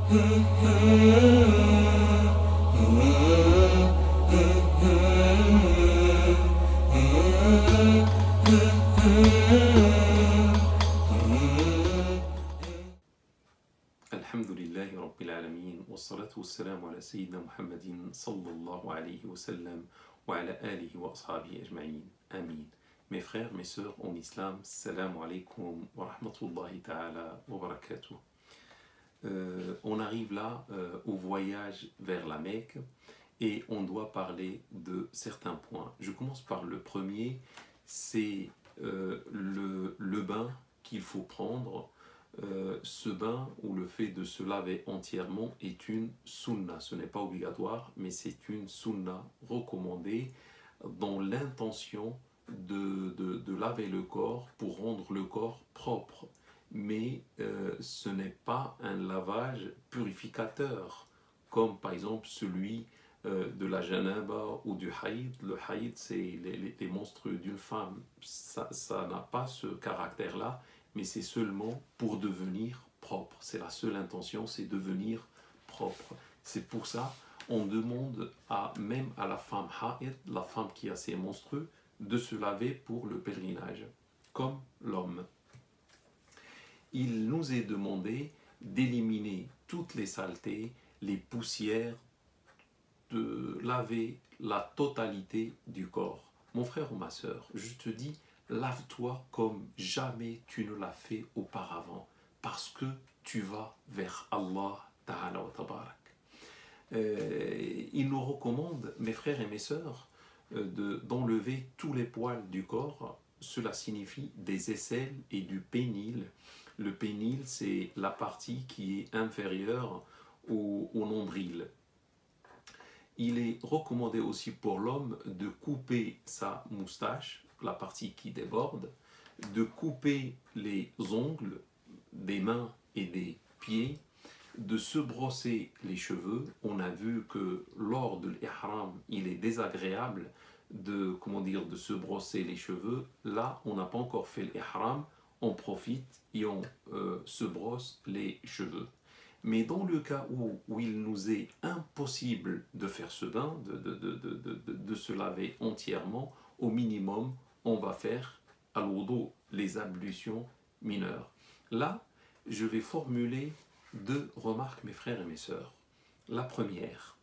Alhamdulillahi Rabbil Alamin, wa salatu wa salam ala Sayyidina Muhammadin sallallahu alayhi wa sallam wa ala alihi wa ashabihi ajma'in. Amin. Mes frères, mes sœurs en islam, salam alaykum wa rahmatullahi ta'ala wa barakatuh. On arrive là au voyage vers la Mecque et on doit parler de certains points. Je commence par le premier, c'est le bain qu'il faut prendre. Ce bain ou le fait de se laver entièrement est une sunna. Ce n'est pas obligatoire, mais c'est une sunna recommandée dans l'intention de laver le corps pour rendre le corps propre. Mais ce n'est pas un lavage purificateur, comme par exemple celui de la janaba ou du haïd. Le haïd, c'est les menstrues d'une femme. Ça n'a pas ce caractère-là, mais c'est seulement pour devenir propre. C'est la seule intention, c'est devenir propre. C'est pour ça on demande même à la femme haïd, la femme qui a ses menstrues, de se laver pour le pèlerinage, comme l'homme. Il nous est demandé d'éliminer toutes les saletés, les poussières, de laver la totalité du corps. Mon frère ou ma sœur, je te dis, lave-toi comme jamais tu ne l'as fait auparavant, parce que tu vas vers Allah Ta'ala wa Tabarak. Il nous recommande, mes frères et mes sœurs, d'enlever tous les poils du corps. Cela signifie des aisselles et du pénil. Le pénil, c'est la partie qui est inférieure au nombril. Il est recommandé aussi pour l'homme de couper sa moustache, la partie qui déborde, de couper les ongles des mains et des pieds, de se brosser les cheveux. On a vu que lors de l'ihram, il est désagréable de se brosser les cheveux. Là, on n'a pas encore fait l'ihram, on profite et on se brosse les cheveux. Mais dans le cas où il nous est impossible de faire ce bain, de se laver entièrement, au minimum, on va faire al-wudu, les ablutions mineures. Là, je vais formuler deux remarques, mes frères et mes sœurs. La première,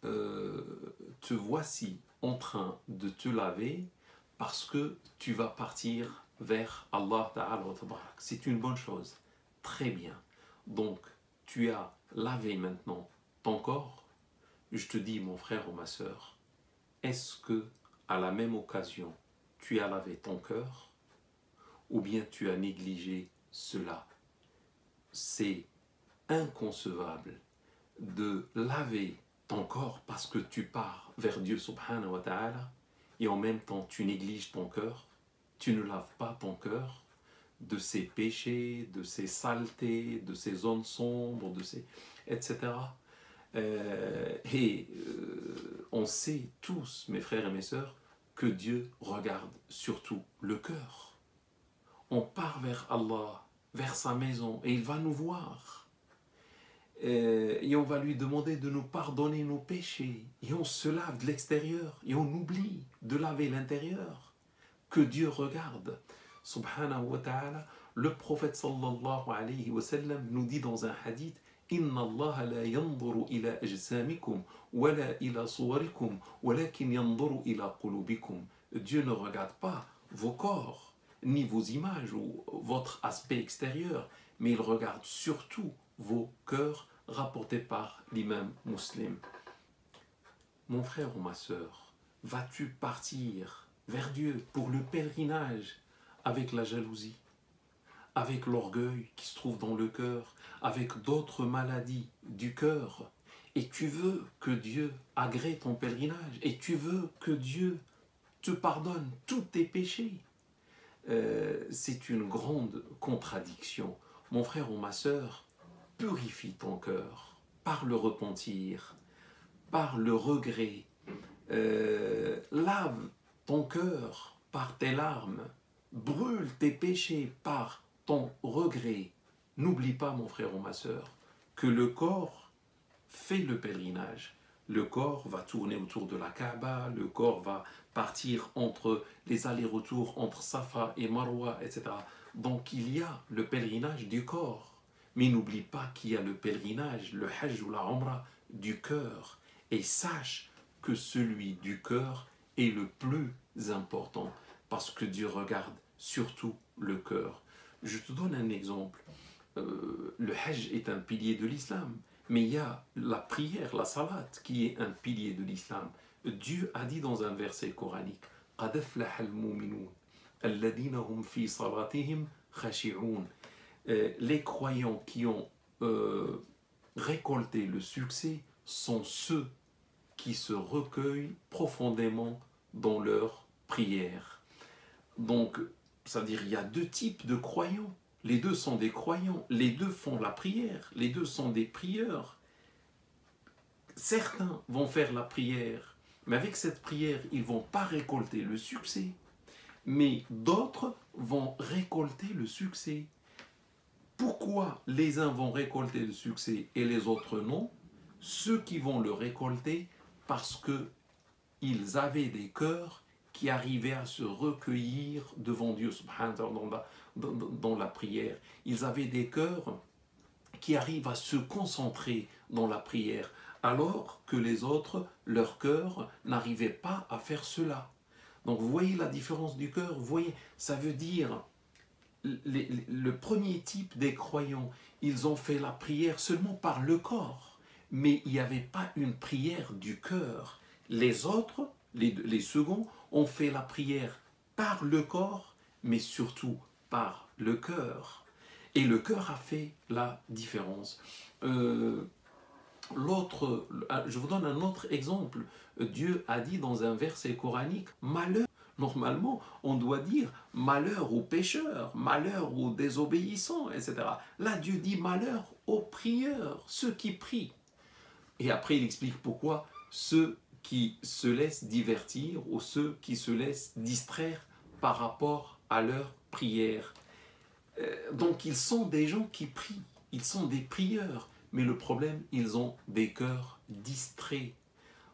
te voici en train de te laver parce que tu vas partir vers Allah Ta'ala wa Tabarak. C'est une bonne chose, très bien. Donc, tu as lavé maintenant ton corps. Je te dis, mon frère ou ma sœur, est-ce que à la même occasion, tu as lavé ton cœur ou bien tu as négligé cela? C'est inconcevable de laver ton corps parce que tu pars vers Dieu subhanahu wa ta'ala et en même temps tu négliges ton cœur, tu ne laves pas ton cœur de ses péchés, de ses saletés, de ses zones sombres, etc. On sait tous, mes frères et mes sœurs, que Dieu regarde surtout le cœur. On part vers Allah, vers sa maison, et il va nous voir. Et on va lui demander de nous pardonner nos péchés. Et on se lave de l'extérieur, et on oublie de laver l'intérieur. Que Dieu regarde. Subhanahu wa ta'ala, le prophète sallallahu alayhi wa sallam nous dit dans un hadith: Inna Allah la yanzuru ila ajsamikum wa la ila suwarikum walakin yanzuru ila qulubikum. Dieu ne regarde pas vos corps, ni vos images ou votre aspect extérieur, mais il regarde surtout vos cœurs, rapportés par l'imam Muslim. Mon frère ou ma sœur, vas-tu partir vers Dieu pour le pèlerinage avec la jalousie, avec l'orgueil qui se trouve dans le cœur, avec d'autres maladies du cœur, et tu veux que Dieu agrée ton pèlerinage, et tu veux que Dieu te pardonne tous tes péchés? C'est une grande contradiction. Mon frère ou ma sœur, purifie ton cœur par le repentir, par le regret. Lave ton cœur par tes larmes, brûle tes péchés par ton regret. N'oublie pas, mon frère ou ma sœur, que le corps fait le pèlerinage. Le corps va tourner autour de la Kaaba, le corps va partir entre les allers-retours entre Safa et Marwa, etc. Donc il y a le pèlerinage du corps. Mais n'oublie pas qu'il y a le pèlerinage, le Hajj ou la Umrah du cœur. Et sache que celui du cœur est le plus important parce que Dieu regarde surtout le cœur. Je te donne un exemple. Le Hajj est un pilier de l'islam, mais il y a la prière, la salat, qui est un pilier de l'islam. Dieu a dit dans un verset coranique قَدْ أَفْلَحَ الْمُؤْمِنُونَ الَّذِينَ هُمْ فِي صَلَاتِهِمْ خَاشِعُونَ. Les croyants qui ont récolté le succès sont ceux qui se recueillent profondément dans leur prière. Donc, ça veut dire qu'il y a deux types de croyants. Les deux sont des croyants, les deux font la prière, les deux sont des prieurs. Certains vont faire la prière, mais avec cette prière, ils ne vont pas récolter le succès. Mais d'autres vont récolter le succès. Pourquoi les uns vont récolter le succès et les autres non? Ceux qui vont le récolter parce qu'ils avaient des cœurs qui arrivaient à se recueillir devant Dieu subhanahu wa ta'ala dans la prière. Ils avaient des cœurs qui arrivent à se concentrer dans la prière, alors que les autres, leur cœur n'arrivait pas à faire cela. Donc vous voyez la différence du cœur, vous voyez, ça veut dire le premier type des croyants, ils ont fait la prière seulement par le corps, mais il n'y avait pas une prière du cœur. Les autres, les seconds, ont fait la prière par le corps, mais surtout par le cœur. Et le cœur a fait la différence. Je vous donne un autre exemple. Dieu a dit dans un verset coranique, malheur. Normalement, on doit dire malheur aux pécheurs, malheur aux désobéissants, etc. Là, Dieu dit malheur aux prieurs, ceux qui prient. Et après, il explique pourquoi ceux qui se laissent divertir ou ceux qui se laissent distraire par rapport à leur prière. Donc, ils sont des gens qui prient, ils sont des prieurs, mais le problème, ils ont des cœurs distraits.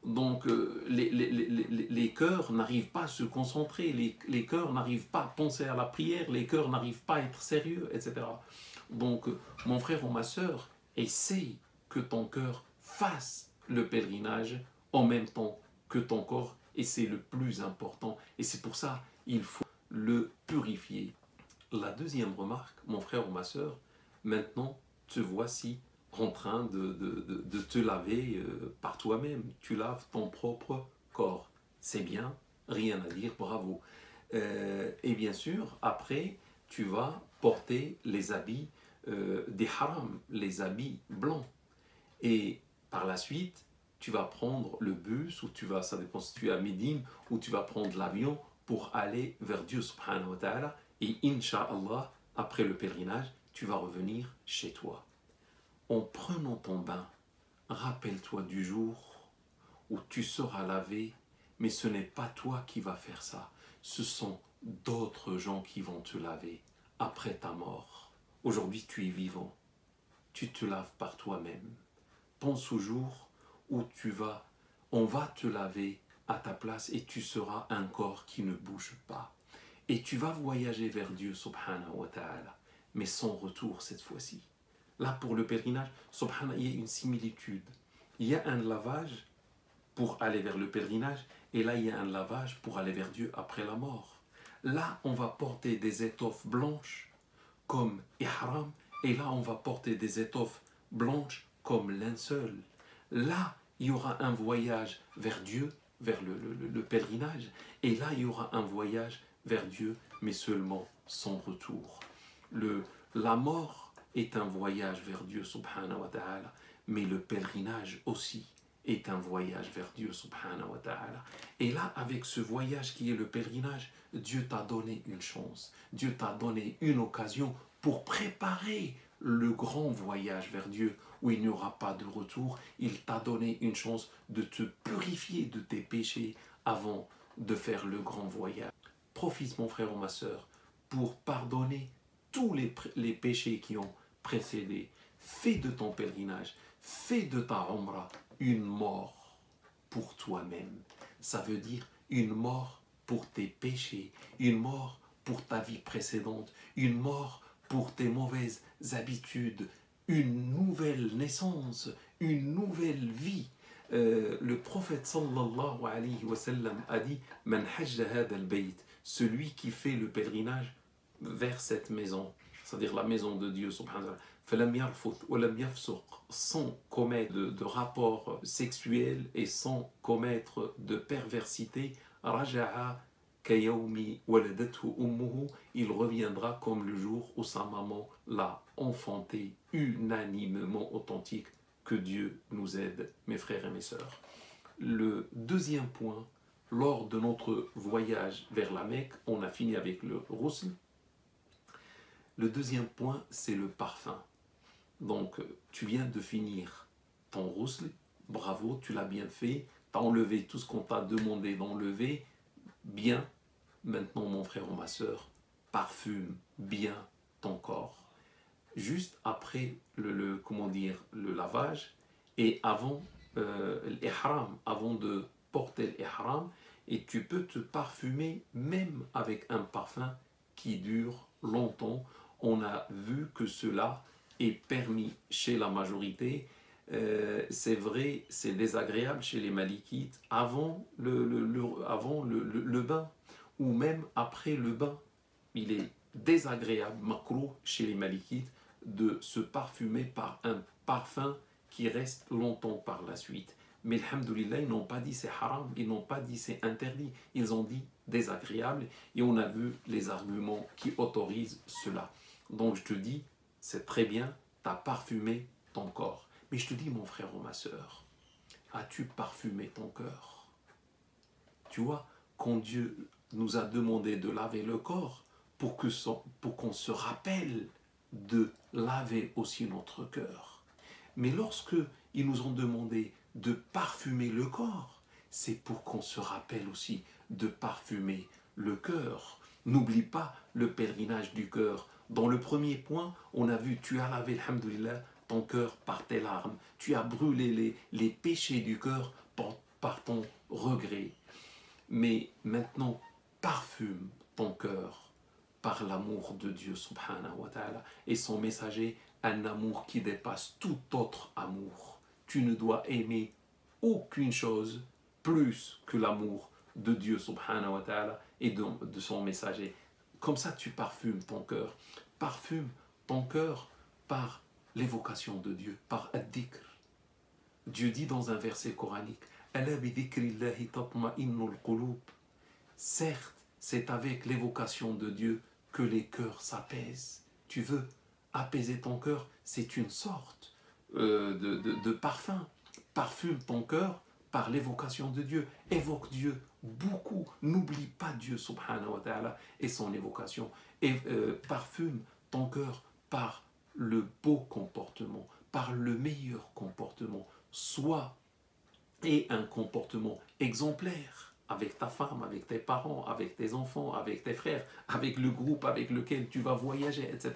Donc, les cœurs n'arrivent pas à se concentrer, les cœurs n'arrivent pas à penser à la prière, les cœurs n'arrivent pas à être sérieux, etc. Donc, mon frère ou ma sœur, essaye que ton cœur fasse le pèlerinage en même temps que ton corps, et c'est le plus important. Et c'est pour ça qu'il faut le purifier. La deuxième remarque, mon frère ou ma sœur, maintenant, te voici en train de te laver par toi-même. Tu laves ton propre corps. C'est bien, rien à dire, bravo. Et bien sûr, après, tu vas porter les habits des harams, les habits blancs. Et par la suite, tu vas prendre le bus, ou tu vas, ça dépend si tu es à Médine, ou tu vas prendre l'avion pour aller vers Dieu subhanahu wa ta'ala. Et Inch'Allah, après le pèlerinage, tu vas revenir chez toi. En prenant ton bain, rappelle-toi du jour où tu seras lavé, mais ce n'est pas toi qui vas faire ça. Ce sont d'autres gens qui vont te laver après ta mort. Aujourd'hui, tu es vivant. Tu te laves par toi-même. Pense au jour où on va te laver à ta place et tu seras un corps qui ne bouge pas. Et tu vas voyager vers Dieu subhanahu wa ta'ala, mais sans retour cette fois-ci. Là, pour le pèlerinage, subhanallah, il y a une similitude. Il y a un lavage pour aller vers le pèlerinage, et là, il y a un lavage pour aller vers Dieu après la mort. Là, on va porter des étoffes blanches comme ihram, et là, on va porter des étoffes blanches comme linceul. Là, il y aura un voyage vers Dieu, vers le pèlerinage, et là, il y aura un voyage vers Dieu, mais seulement sans retour. La mort est un voyage vers Dieu subhanahu wa ta'ala, mais le pèlerinage aussi est un voyage vers Dieu subhanahu wa ta'ala. Et là, avec ce voyage qui est le pèlerinage, Dieu t'a donné une chance, Dieu t'a donné une occasion pour préparer le grand voyage vers Dieu où il n'y aura pas de retour. Il t'a donné une chance de te purifier de tes péchés avant de faire le grand voyage. Profite, mon frère ou ma sœur, pour pardonner tous les péchés qui ont précédé. fais de ton pèlerinage, fais de ta Umrah une mort pour toi-même. Ça veut dire une mort pour tes péchés, une mort pour ta vie précédente, une mort pour tes mauvaises habitudes, une nouvelle naissance, une nouvelle vie. Le prophète sallallahu alayhi wa sallam a dit Man hajja hada al-bayt, celui qui fait le pèlerinage vers cette maison, c'est-à-dire la maison de Dieu subhanahu wa ta'ala, falam yarfut wa lam yafsuq, sans commettre de rapports sexuels et sans commettre de perversité, raja'a kayawmi waladathu ummuhu, il reviendra comme le jour où sa maman l'a enfanté, unanimement authentique. Que Dieu nous aide, mes frères et mes sœurs. Le deuxième point, lors de notre voyage vers la Mecque, on a fini avec le ghusl. Le deuxième point, c'est le parfum. Donc, tu viens de finir ton ghusl, bravo, tu l'as bien fait, tu as enlevé tout ce qu'on t'a demandé d'enlever, bien. Maintenant, mon frère ou ma sœur, parfume bien ton corps. Juste après le lavage et avant l'ihram, avant de porter l'ihram, et tu peux te parfumer même avec un parfum qui dure longtemps. On a vu que cela est permis chez la majorité. C'est vrai, c'est désagréable chez les malikites avant le bain ou même après le bain. Il est désagréable, makrouh, chez les malikites de se parfumer par un parfum qui reste longtemps par la suite. Mais alhamdoulilah, ils n'ont pas dit c'est haram, ils n'ont pas dit c'est interdit, ils ont dit désagréable et on a vu les arguments qui autorisent cela. Donc je te dis, c'est très bien, tu as parfumé ton corps. Mais je te dis, mon frère ou ma sœur, as-tu parfumé ton cœur? Tu vois, quand Dieu nous a demandé de laver le corps, pour qu'on se rappelle de laver aussi notre cœur. Mais lorsque ils nous ont demandé de parfumer le corps, c'est pour qu'on se rappelle aussi de parfumer le cœur. N'oublie pas le pèlerinage du cœur. Dans le premier point, on a vu, tu as lavé, alhamdoulilah, ton cœur par tes larmes. Tu as brûlé les péchés du cœur par ton regret. Mais maintenant, parfume ton cœur par l'amour de Dieu subhanahu wa ta'ala et son messager, un amour qui dépasse tout autre amour. Tu ne dois aimer aucune chose plus que l'amour de Dieu subhanahu wa ta'ala et de son messager. Comme ça, tu parfumes ton cœur. Parfume ton cœur par l'évocation de Dieu, par ad-dhikr. Dieu dit dans un verset coranique, Ala bi dhikrillahi tatma'innul qulub. Certes, c'est avec l'évocation de Dieu que les cœurs s'apaisent. Tu veux apaiser ton cœur, c'est une sorte de parfum. Parfume ton cœur par l'évocation de Dieu. Évoque Dieu beaucoup. N'oublie pas Dieu subhanahu wa ta'ala et son évocation. Et parfume ton cœur par le beau comportement, par le meilleur comportement. Sois et un comportement exemplaire avec ta femme, avec tes parents, avec tes enfants, avec tes frères, avec le groupe avec lequel tu vas voyager, etc.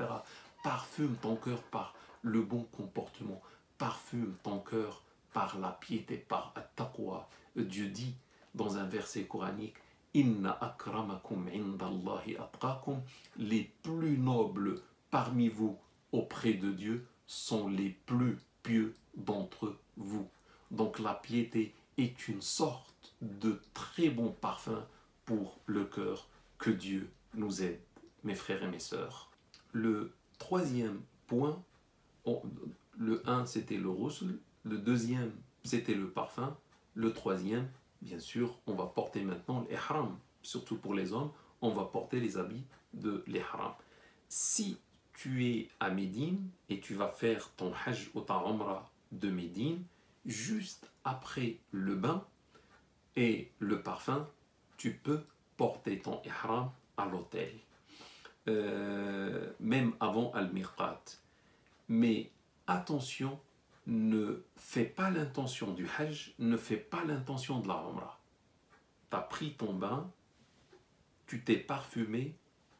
Parfume ton cœur par le bon comportement. Parfume ton cœur par la piété, par at-taqwa. Dieu dit dans un verset coranique, Inna akramakum indallahi atqakum, les plus nobles parmi vous auprès de Dieu sont les plus pieux d'entre vous. Donc la piété est une sorte de très bon parfum pour le cœur. Que Dieu nous aide, mes frères et mes sœurs. Le troisième point, le 1 c'était le ghusl, le deuxième c'était le parfum, le troisième, bien sûr, on va porter maintenant l'ihram, surtout pour les hommes, on va porter les habits de l'ihram. Si tu es à Médine et tu vas faire ton hajj ou ta umrah de Médine, juste après le bain et le parfum, tu peux porter ton ihram à l'hôtel, même avant al-miqat. Mais attention, ne fais pas l'intention du hajj, ne fais pas l'intention de la umrah. Tu as pris ton bain, tu t'es parfumé,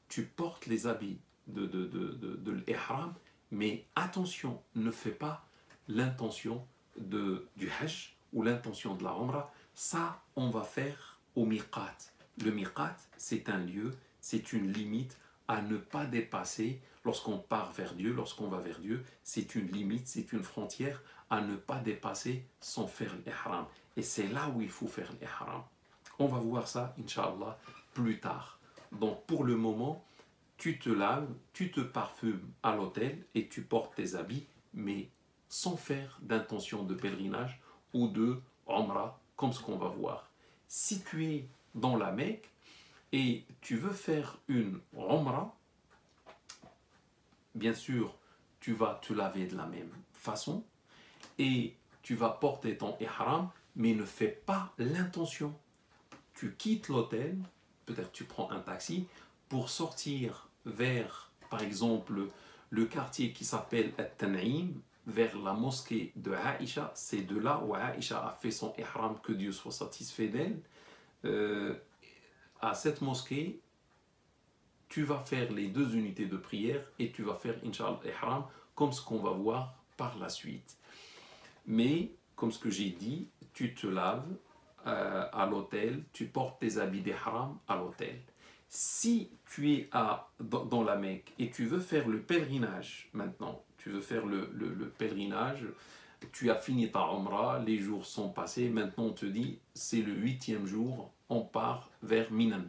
tu portes les habits de l'ihram Mais attention, ne fais pas l'intention du Hajj ou l'intention de la Umrah. Ça, on va faire au miqat. Le miqat, c'est un lieu, c'est une limite à ne pas dépasser lorsqu'on part vers Dieu, lorsqu'on va vers Dieu. C'est une limite, c'est une frontière à ne pas dépasser sans faire l'ihram. Et c'est là où il faut faire l'ihram. On va voir ça, Inch'Allah, plus tard. Donc pour le moment, tu te laves, tu te parfumes à l'hôtel et tu portes tes habits, mais sans faire d'intention de pèlerinage ou de Umrah, comme ce qu'on va voir. Si tu es dans la Mecque et tu veux faire une Umrah, bien sûr, tu vas te laver de la même façon et tu vas porter ton ihram, mais ne fais pas l'intention. Tu quittes l'hôtel, peut-être tu prends un taxi pour sortir vers, par exemple, le quartier qui s'appelle At-Tan'im, vers la mosquée de Aïcha. C'est de là où Aïcha a fait son ihram, que Dieu soit satisfait d'elle. À cette mosquée, tu vas faire les 2 unités de prière et tu vas faire, Inch'Allah, ihram, comme ce qu'on va voir par la suite. Mais, comme ce que j'ai dit, tu te laves à l'hôtel, tu portes tes habits d'ihram à l'hôtel. Si tu es dans la Mecque et tu veux faire le pèlerinage maintenant, tu veux faire le pèlerinage, tu as fini ta Umrah, les jours sont passés, maintenant on te dit c'est le 8e jour, on part vers Minan.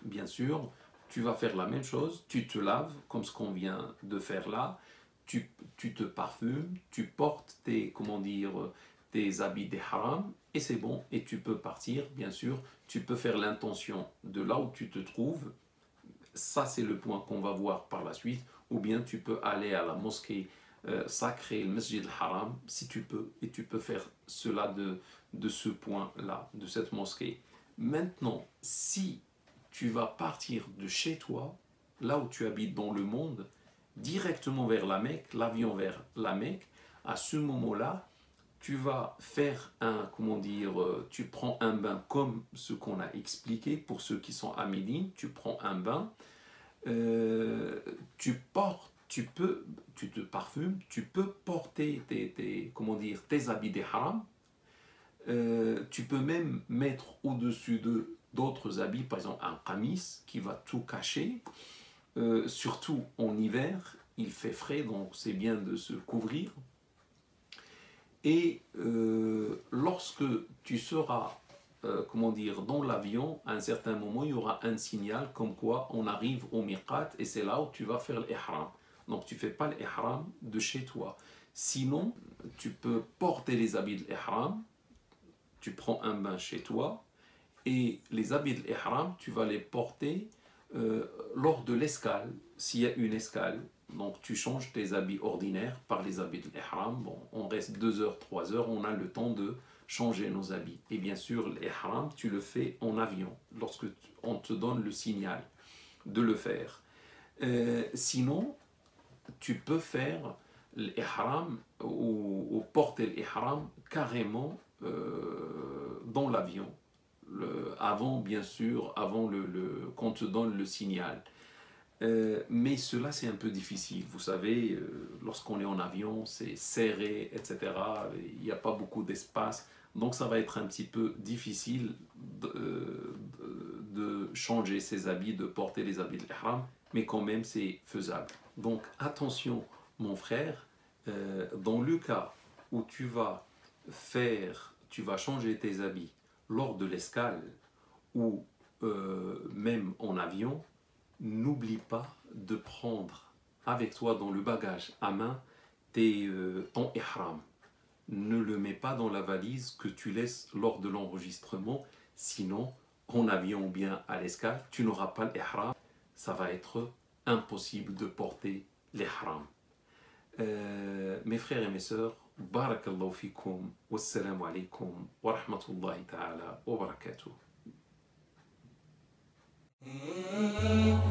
Bien sûr, tu vas faire la même chose, tu te laves comme ce qu'on vient de faire là, tu te parfumes, tu portes tes habits d'ihram et c'est bon, et tu peux partir. Bien sûr, tu peux faire l'intention de là où tu te trouves, ça c'est le point qu'on va voir par la suite, ou bien tu peux aller à la mosquée sacrée, le Masjid al-Haram, si tu peux, et tu peux faire cela de ce point-là, de cette mosquée. Maintenant, si tu vas partir de chez toi, là où tu habites dans le monde, directement vers la Mecque, l'avion vers la Mecque, à ce moment-là, tu vas faire tu prends un bain comme ce qu'on a expliqué pour ceux qui sont à Médine, tu prends un bain, tu te parfumes, tu peux porter tes habits d'ihram, tu peux même mettre au-dessus d'autres habits, par exemple un qamis qui va tout cacher, surtout en hiver, il fait frais, donc c'est bien de se couvrir. Et lorsque tu seras dans l'avion, à un certain moment, il y aura un signal comme quoi on arrive au miqat et c'est là où tu vas faire l'ihram. Donc tu ne fais pas l'ihram de chez toi. Sinon, tu peux porter les habits de l'ihram, tu prends un bain chez toi et les habits de l'ihram, tu vas les porter lors de l'escale, s'il y a une escale. Donc tu changes tes habits ordinaires par les habits de l'ihram. Bon, on reste 2 heures, 3 heures, on a le temps de changer nos habits. Et bien sûr, l'ihram, tu le fais en avion, lorsque on te donne le signal de le faire. Sinon, tu peux faire l'ihram ou porter l'ihram carrément dans l'avion. Avant, bien sûr, qu'on te donne le signal. Mais cela c'est un peu difficile, vous savez, lorsqu'on est en avion c'est serré, etc. Il n'y a pas beaucoup d'espace, donc ça va être un petit peu difficile de changer ses habits, de porter les habits de l'ihram, mais quand même c'est faisable. Donc attention mon frère, dans le cas où tu vas changer tes habits lors de l'escale ou même en avion, n'oublie pas de prendre avec toi dans le bagage à main ton ihram. Ne le mets pas dans la valise que tu laisses lors de l'enregistrement, sinon en avion ou bien à l'escale, tu n'auras pas l'ihram, ça va être impossible de porter l'ihram. Mes frères et mes sœurs, barakallahu fikum, wassalamu alaikum wa rahmatullahi ta'ala wa barakatuh. Mm-hmm.